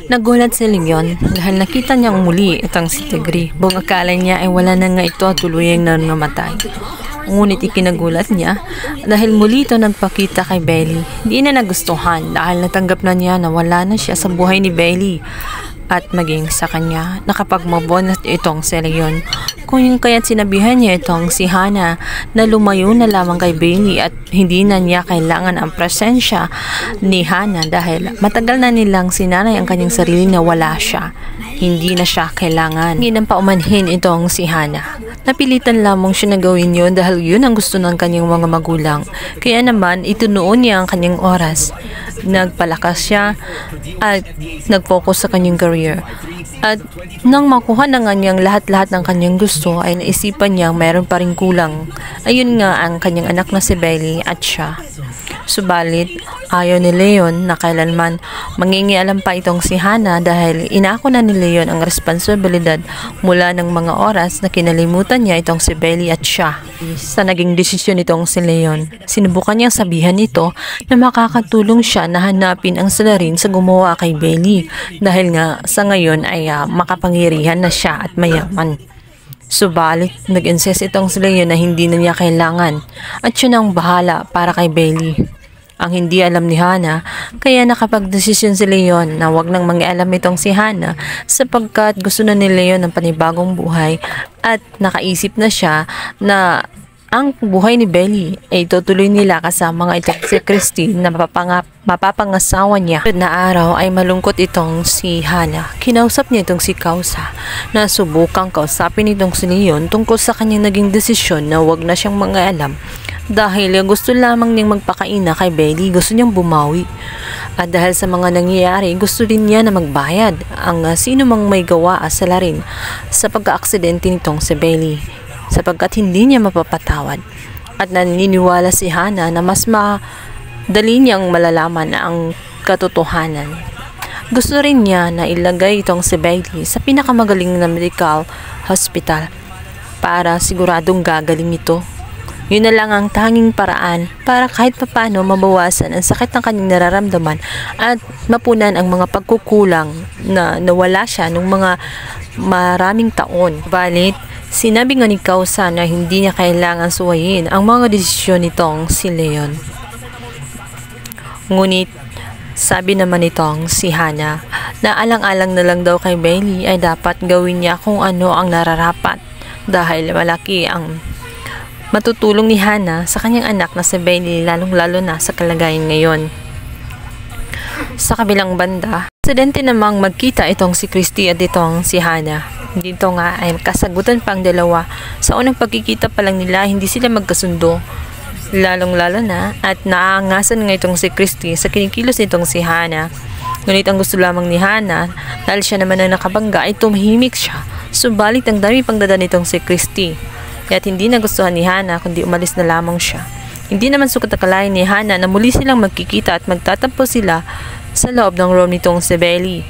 Nagulat si Leon dahil nakita niyang muli itong si Tigre. Buong akala niya ay wala na nga ito at tuluyang na namatay. Ngunit ikinagulat niya dahil muli ito nagpakita kay Bailey. Di na nagustuhan dahil natanggap na niya na wala na siya sa buhay ni Bailey. At maging sa kanya, nakapagmabon at itong si Leon. Kung yung kaya't sinabihan niya itong si Hannah na lumayo na lamang kay Bailey at hindi na niya kailangan ang presensya ni Hannah dahil matagal na nilang sinanay ang kanyang sarili na wala siya. Hindi na siya kailangan. Hindi nang paumanhin itong si Hannah. Napilitan lamang siya na gawin yun dahil yun ang gusto ng kanyang mga magulang. Kaya naman, itunoon niya ang kanyang oras. Nagpalakas siya at nag-focus sa kanyang career. At nang makuha na nga niyang lahat-lahat ng kanyang gusto ay naisipan niya mayroon pa rin kulang. Ayun nga ang kanyang anak na si Bailey at siya. Subalit, ayaw ni Leon na kailanman mangingialam pa itong si Hannah dahil inako na ni Leon ang responsibilidad mula ng mga oras na kinalimutan niya itong si Bailey at siya. Sa naging desisyon nitong si Leon, sinubukan niyang sabihan ito na makakatulong siya na hanapin ang salarin sa gumawa kay Bailey dahil nga sa ngayon ay makapangyarihan na siya at mayaman. Subalit, nag-insist itong si Leon na hindi na niya kailangan at siya nang bahala para kay Bailey. Ang hindi alam ni Hannah, kaya nakapag-desisyon si Leon na wag nang mangialam itong si Hannah sapagkat gusto na ni Leon ng panibagong buhay at nakaisip na siya na ang buhay ni Bailey ay tutuloy nila kasama nga itong si Christy na mapapangasawa niya. Na araw ay malungkot itong si Hannah. Kinausap niya itong si Kausa na subukang kausapin itong si Leon tungkol sa kanyang naging desisyon na wag na siyang mangialam dahil gusto lamang niyang magpakaina kay Bailey, gusto niyang bumawi. At dahil sa mga nangyayari, gusto din niya na magbayad ang sino mang may gawa sa salarin sa pagka-aksidente nitong si Bailey sapagkat hindi niya mapapatawad. At naniniwala si Hannah na mas madali niyang malalaman ang katotohanan. Gusto rin niya na ilagay itong si Bailey sa pinakamagaling na medical hospital para siguradong gagaling ito. Yun na lang ang tanging paraan para kahit papano mabawasan ang sakit ng kanyang nararamdaman at mapunan ang mga pagkukulang na nawala siya nung mga maraming taon. Balit, sinabi nga ni Kausa na hindi niya kailangan suwayin ang mga desisyon nitong si Leon. Ngunit, sabi naman nitong si Hannah na alang-alang na lang daw kay Bailey ay dapat gawin niya kung ano ang nararapat dahil malaki ang matutulong ni Hannah sa kanyang anak na si Bailey lalong-lalo na sa kalagayan ngayon. Sa kabilang banda, aksidente namang magkita itong si Christy at itong si Hannah. Dito nga ay kasagutan pang dalawa. Sa unang pagkikita pa lang nila, hindi sila magkasundo. Lalong-lalo na at naangasan nga itong si Christy sa kinikilos nitong si Hannah. Ngunit ang gusto lamang ni Hannah, dahil siya naman ang nakabangga, ay tumahimik siya. Subalit ang dami pang dada nitong si Christy. Kaya't hindi nagustuhan ni Hannah kundi umalis na lamang siya. Hindi naman sukat akalain ni Hannah na muli silang magkikita at magtatampo sila sa loob ng room nitong si Bailey.